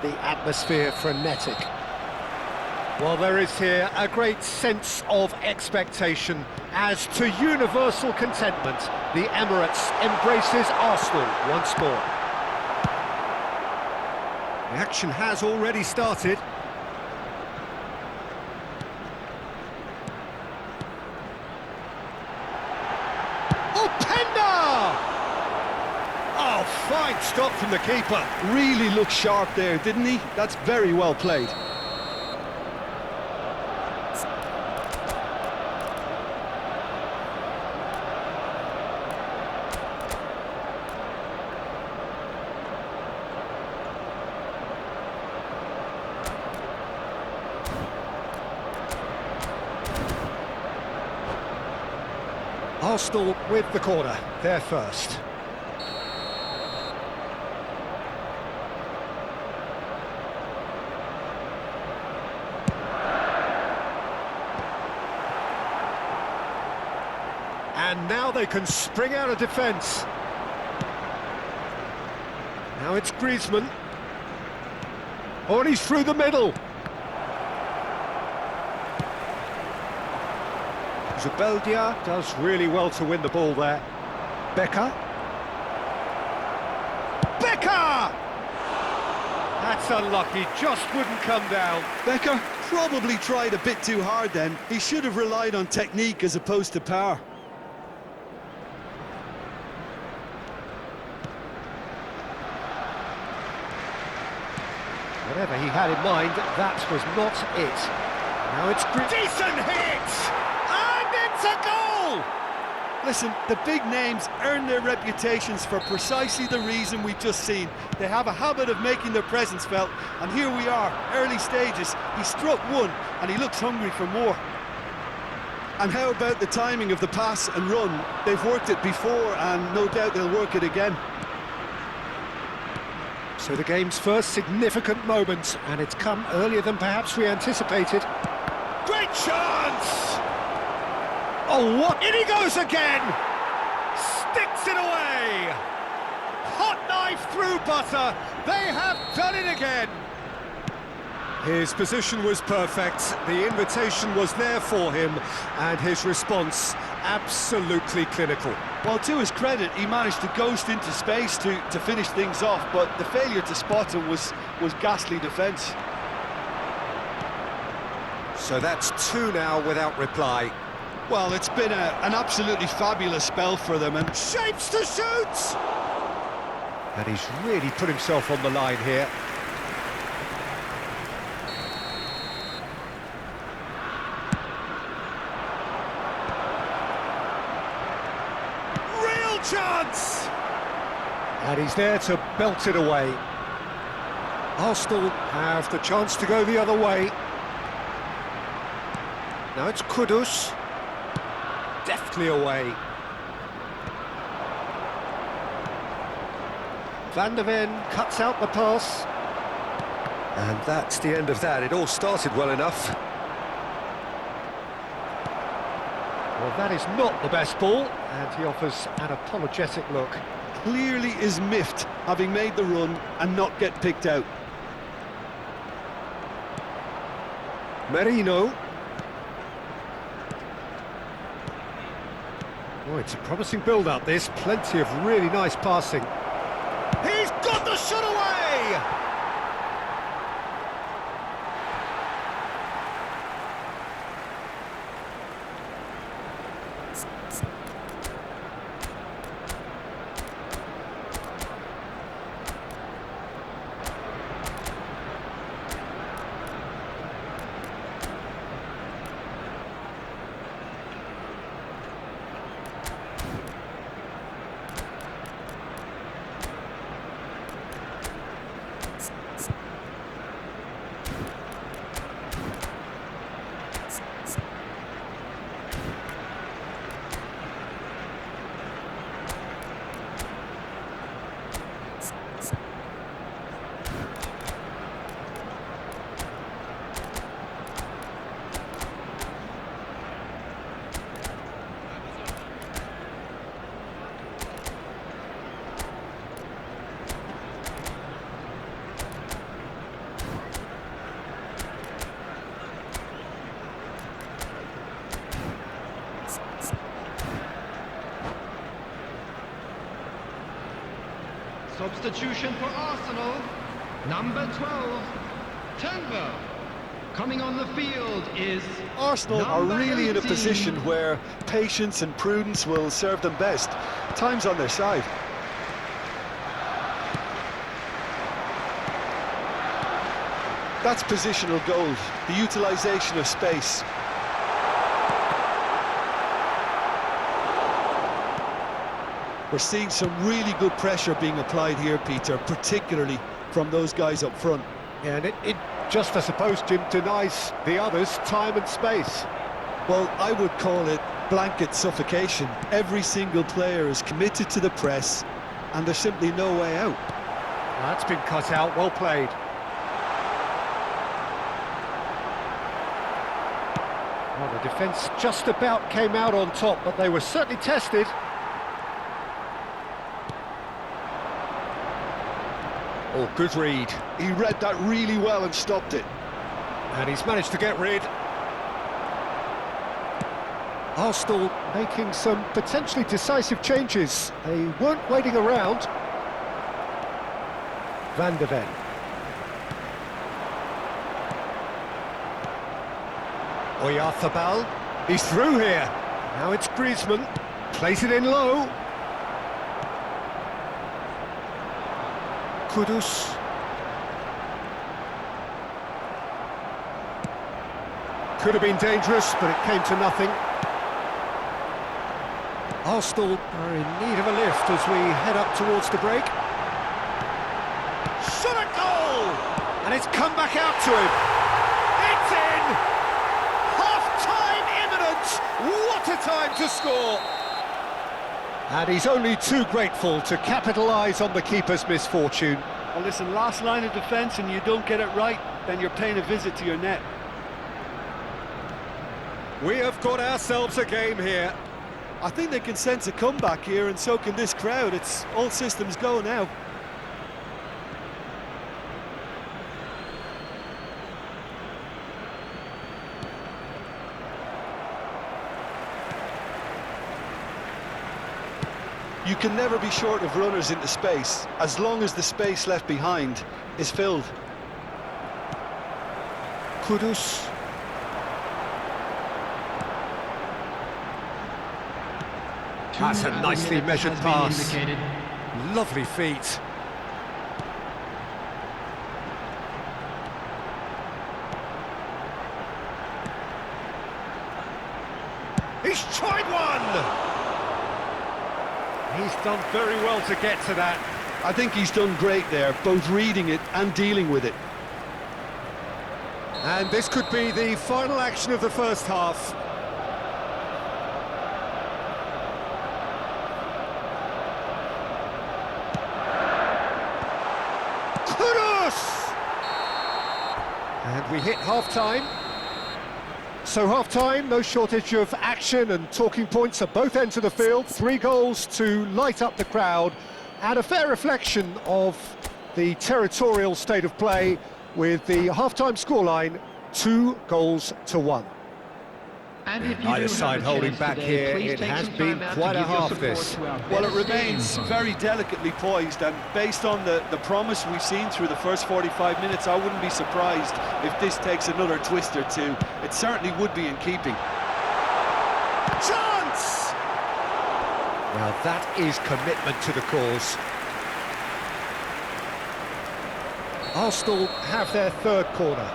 the atmosphere frenetic. Well, there is here a great sense of expectation as to universal contentment. The Emirates embraces Arsenal once more. The action has already started. Oh, fine stop from the keeper. Really looked sharp there, didn't he? That's very well played. Arsenal with the corner, they're first. And now they can spring out of defence. Now it's Griezmann. Oh, and he's through the middle. Zubeldia does really well to win the ball there. Becker. Becker! That's unlucky, just wouldn't come down. Becker probably tried a bit too hard then. He should have relied on technique as opposed to power. Whatever he had in mind, that was not it. Now it's decent hit! And it's a goal! Listen, the big names earn their reputations for precisely the reason we've just seen. They have a habit of making their presence felt, and here we are, early stages. He struck one, and he looks hungry for more. And how about the timing of the pass and run? They've worked it before, and no doubt they'll work it again. So the game's first significant moment, and it's come earlier than perhaps we anticipated. Great chance! Oh, what? In he goes again! Sticks it away! Hot knife through butter! They have done it again! His position was perfect, the invitation was there for him, and his response absolutely clinical. Well, to his credit, he managed to ghost into space to finish things off, but the failure to spot him was ghastly defence. So that's two now without reply. Well, it's been an absolutely fabulous spell for them, and Shapes to shoot! And he's really put himself on the line here. Real chance! And he's there to belt it away. Arsenal have the chance to go the other way. Now it's Kudus. Deftly away. Van der Ven cuts out the pass. And that's the end of that. It all started well enough. Well, that is not the best ball, and he offers an apologetic look. clearly is miffed, having made the run and not get picked out. Merino. Oh, it's a promising build-up, this. Plenty of really nice passing. He's got the shot away! substitution for Arsenal, number 12, Turnbull. Coming on the field is Arsenal are number really in a 18. position where patience and prudence will serve them best. Time's on their side. That's positional gold, the utilisation of space. We're seeing some really good pressure being applied here, Peter, particularly from those guys up front. Yeah, and it just, I suppose, Jim, denies the others time and space. Well, I would call it blanket suffocation. Every single player is committed to the press, and there's simply no way out. That's been cut out, well played. Well, the defence just about came out on top, but they were certainly tested. Oh, good read. He read that really well and stopped it. And he's managed to get rid. Arsenal making some potentially decisive changes. They weren't waiting around. Van de Ven. Oyarzabal. He's through here. Now it's Griezmann. Plays it in low. Kudus. Could have been dangerous, but it came to nothing. Arsenal are in need of a lift as we head up towards the break. Shot at goal! And it's come back out to him. It's in! Half-time imminent! What a time to score! And he's only too grateful to capitalise on the keeper's misfortune. Well, listen, last line of defence and you don't get it right, then you're paying a visit to your net. We have got ourselves a game here. I think they can sense a comeback here, and so can this crowd. It's all systems go now. You can never be short of runners into space, as long as the space left behind is filled. Kudus. That's a nicely measured pass. Lovely feet. He's tried one! He's done very well to get to that. I think he's done great there, both reading it and dealing with it. And this could be the final action of the first half. Kudus! And we hit half-time. So half-time, no shortage of action and talking points at both ends of the field. 3 goals to light up the crowd, and a fair reflection of the territorial state of play with the half-time scoreline 2-1. And if you Neither do side have a holding chance back today, here. please It take has some been time out to quite a give your half, support this. to our Well, it best remains game. very delicately poised, and based on the promise we've seen through the first 45 minutes, I wouldn't be surprised if this takes another twist or two. It certainly would be in keeping. Chance! Now that is commitment to the cause. Arsenal have their third corner.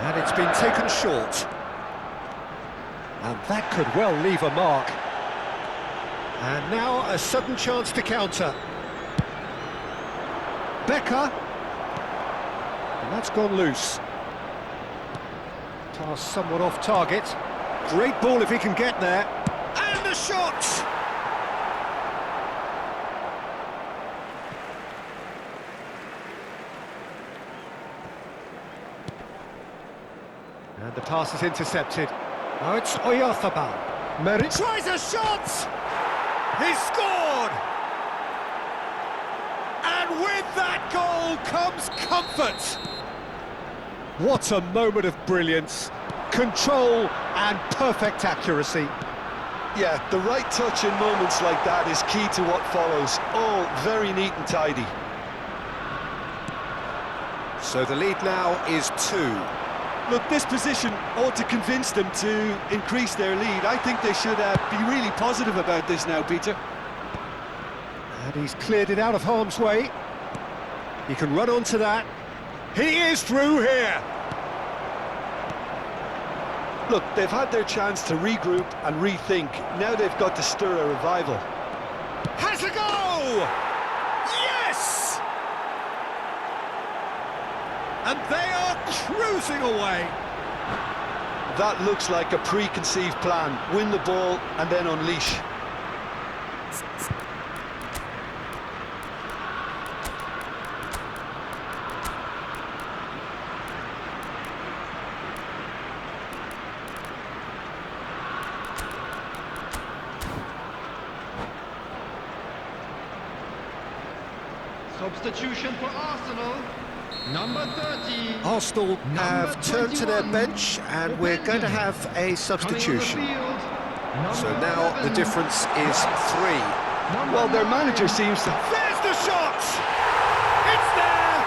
And it's been taken short. And that could well leave a mark. And now a sudden chance to counter. Becker. And that's gone loose. Pass somewhat off target. Great ball if he can get there. And the shot! And the pass is intercepted. Now it's Oyarzabal. Merit tries a shot! He scored! And with that goal comes comfort! What a moment of brilliance. control and perfect accuracy. Yeah, the right touch in moments like that is key to what follows. All very neat and tidy. So the lead now is 2. Look, this position ought to convince them to increase their lead. I think they should be really positive about this now, Peter. And he's cleared it out of harm's way. He can run onto that. He is through here. Look, they've had their chance to regroup and rethink. Now they've got to stir a revival. Has a go! Yes! And they are cruising away. That looks like a preconceived plan. Win the ball and then unleash. Substitution for Arsenal. Number 30. Arsenal have turned to their bench and we're going to have a substitution. So now the difference is 3. Well, their manager seems to... There's the shot! It's there!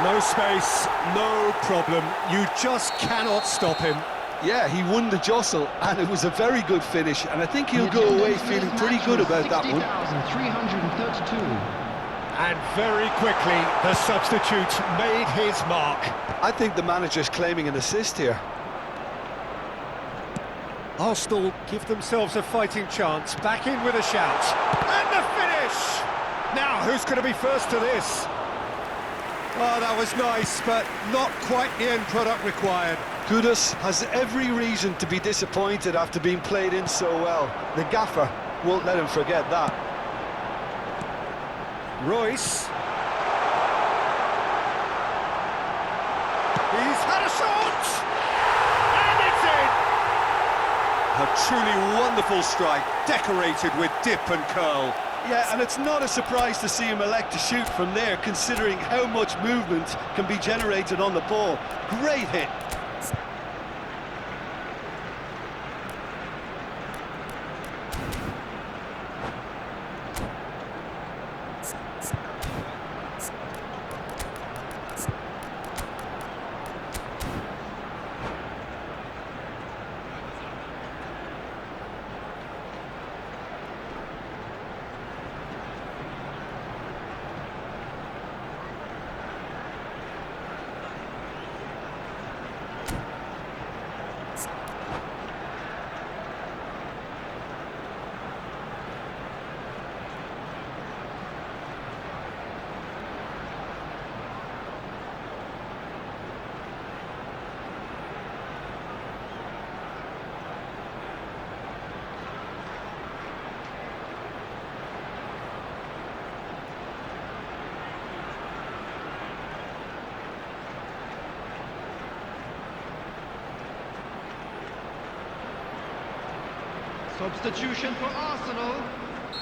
No space, no problem. You just cannot stop him. Yeah, he won the jostle, and it was a very good finish, and I think he'll go away feeling pretty good about that one. 60,332. And very quickly, the substitute made his mark. I think the manager's claiming an assist here. Arsenal give themselves a fighting chance, back in with a shout. And the finish! Now, who's going to be first to this? Oh, that was nice, but not quite the end product required. Kudus has every reason to be disappointed after being played in so well. The gaffer won't let him forget that. Royce. He's had a shot! And it's in! A truly wonderful strike, decorated with dip and curl. Yeah, and it's not a surprise to see him elect to shoot from there, considering how much movement can be generated on the ball. Great hit. Substitution for Arsenal.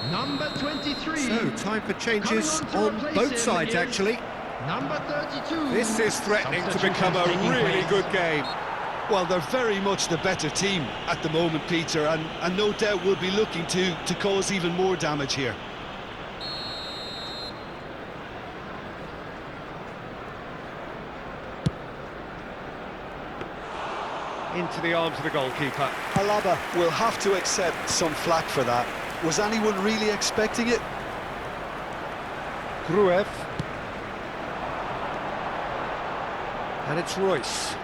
Number 23. So, time for changes on both sides, actually. Number 32. This is threatening to become a really good game. Well, they're very much the better team at the moment, Peter, and no doubt will be looking to cause even more damage here. Into the arms of the goalkeeper. Alaba will have to accept some flack for that. Was anyone really expecting it? Gruev. And it's Royce.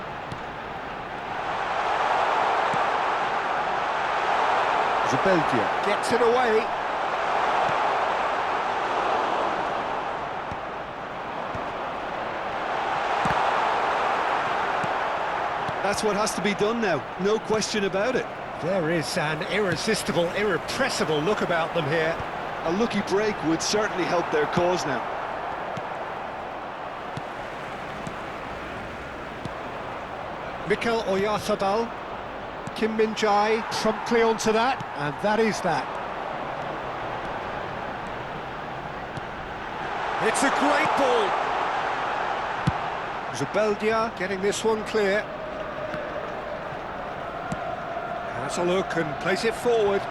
Zubeldia gets it away. That's what has to be done now, no question about it. There is an irresistible, irrepressible look about them here. A lucky break would certainly help their cause now. Mikel Oyarzabal, Kim Min-jae promptly onto that, and that is that. It's a great ball. Zubeldia getting this one clear. Has a look and plays it forward.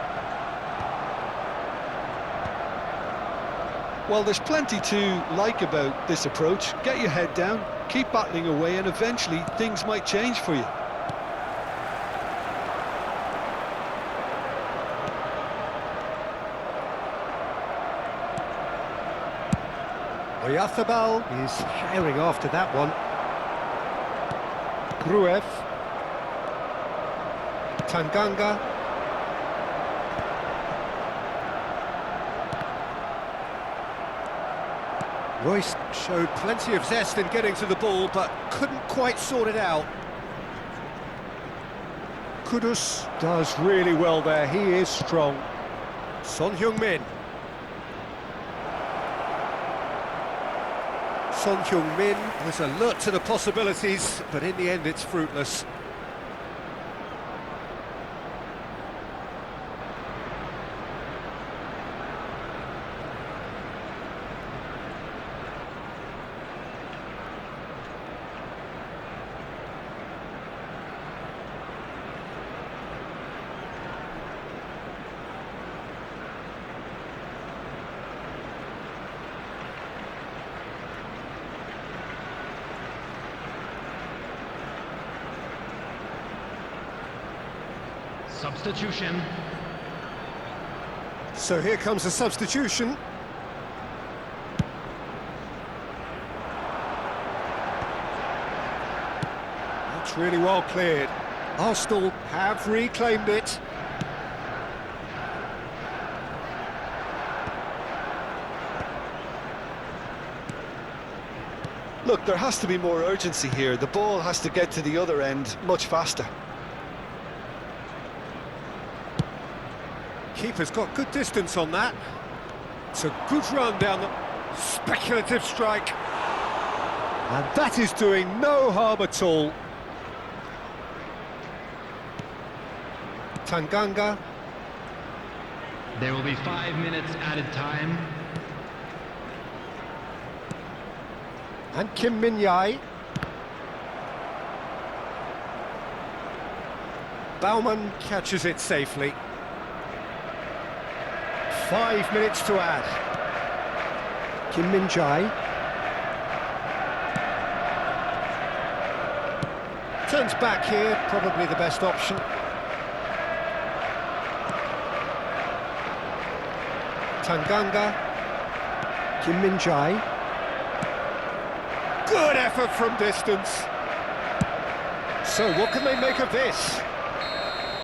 Well, there's plenty to like about this approach. Get your head down, keep battling away, and eventually things might change for you. Oyarzábal is herring after that one. Gruev. Tanganga. Royce showed plenty of zest in getting to the ball, but couldn't quite sort it out. Kudus does really well there, he is strong. Son Heung-min. Son Heung-min was alert to the possibilities, but in the end it's fruitless. Substitution. So here comes a substitution. That's really well cleared. Arsenal have reclaimed it. Look, there has to be more urgency here. The ball has to get to the other end much faster. Keeper's got good distance on that. It's a good run down the speculative strike. And that is doing no harm at all. Tanganga. There will be 5 minutes added time. And Kim Min-jae. Baumann catches it safely. 5 minutes to add. Kim Min-jae. Turns back here, probably the best option. Tanganga. Kim Min-jae. Good effort from distance. So what can they make of this?